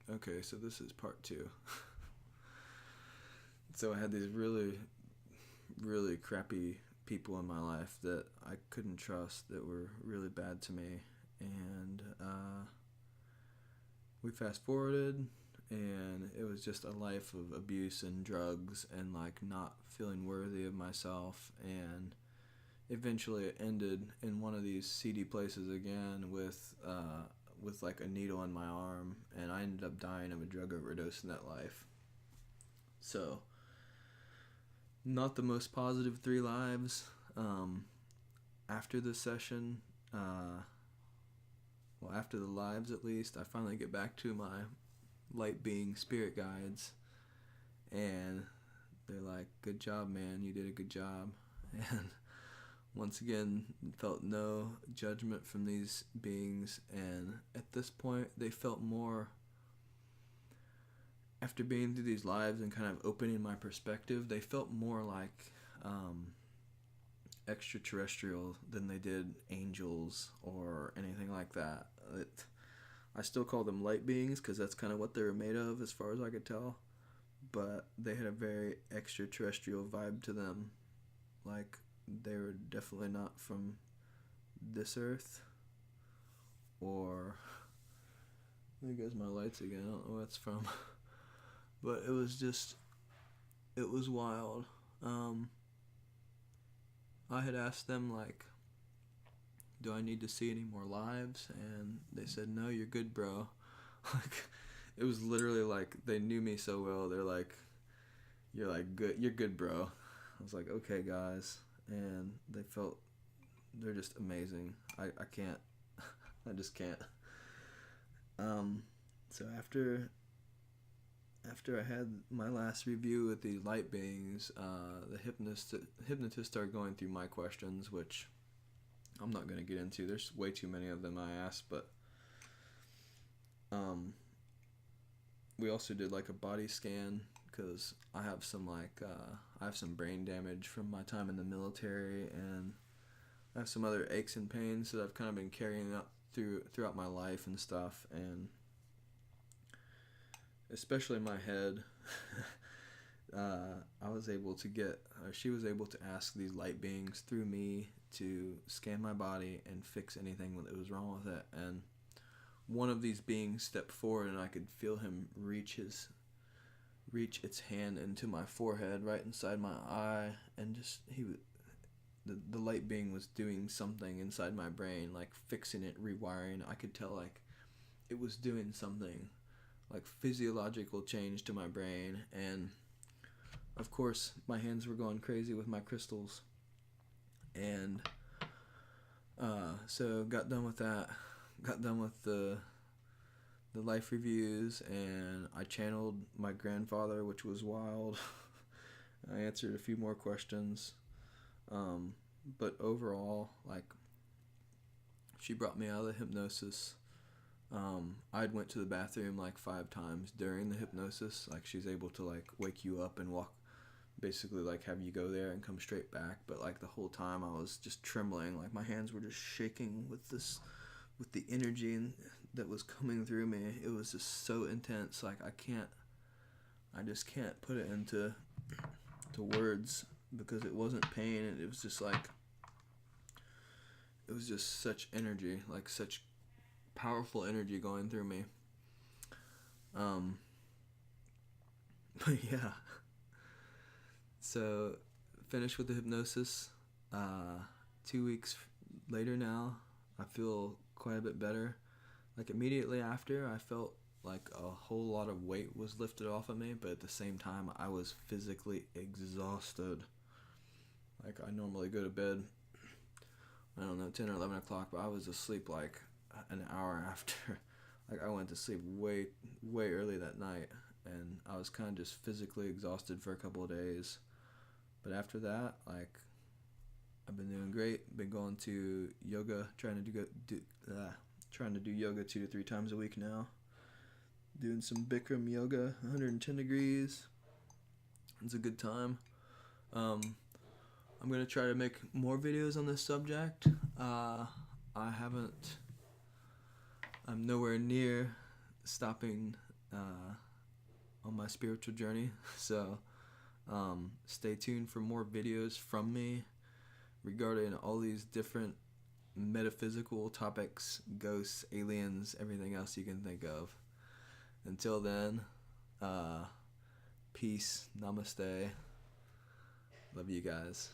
Okay, so this is part 2. So I had these really, really crappy people in my life that I couldn't trust, that were really bad to me. And we fast forwarded, and it was just a life of abuse and drugs and like not feeling worthy of myself. And eventually it ended in one of these seedy places again with like a needle in my arm, and I ended up dying of a drug overdose in that life. So, not the most positive 3 lives. After the session, after the lives at least, I finally get back to my light being spirit guides, and they're like, "Good job, man, you did a good job." And once again, felt no judgment from these beings, and at this point, they felt more, after being through these lives and kind of opening my perspective, they felt more like extraterrestrial than they did angels or anything like that. I still call them light beings because that's kind of what they were made of as far as I could tell, but they had a very extraterrestrial vibe to them. Like, they were definitely not from this earth, or there goes my lights again, I don't know where that's from. But it was wild. I had asked them, like, do I need to see any more lives? And they said, no, you're good, bro. Like, it was literally like they knew me so well. They're like, you're good, bro. I was like, okay, guys. And they're just amazing. I can't, I just can't. So after I had my last review with the light beings, the hypnotist started going through my questions, which I'm not going to get into. There's way too many of them I asked, but we also did like a body scan because I have some brain damage from my time in the military, and I have some other aches and pains that I've kind of been carrying out throughout my life and stuff, and especially my head. She was able to ask these light beings through me to scan my body and fix anything that was wrong with it. And one of these beings stepped forward, and I could feel him reach its hand into my forehead, right inside my eye, and just the light being was doing something inside my brain, like fixing it, rewiring. I could tell like it was doing something, like physiological change to my brain. And of course my hands were going crazy with my crystals, and so got done with that, got done with the life reviews, and I channeled my grandfather, which was wild. I answered a few more questions, but overall, like, she brought me out of the hypnosis. I'd went to the bathroom like 5 times during the hypnosis. Like, she's able to like wake you up and walk, basically like have you go there and come straight back. But like the whole time I was just trembling, like my hands were just shaking with the energy that was coming through me. It was just so intense. Like I just can't put it into words, because it wasn't pain, and it was just like, it was just such energy, like such powerful energy going through me. But yeah. So, finished with the hypnosis. 2 weeks later now, I feel quite a bit better. Like, immediately after, I felt like a whole lot of weight was lifted off of me, but at the same time, I was physically exhausted. Like, I normally go to bed, I don't know, 10 or 11 o'clock, but I was asleep like an hour after. Like, I went to sleep way early that night, and I was kind of just physically exhausted for a couple of days. But after that, like, I've been doing great. Been going to yoga, trying to do yoga 2 to 3 times a week now. Doing some Bikram yoga, 110 degrees. It's a good time. I'm going to try to make more videos on this subject. I'm nowhere near stopping on my spiritual journey. So stay tuned for more videos from me regarding all these different metaphysical topics, ghosts, aliens, everything else you can think of. Until then, peace, namaste. Love you guys.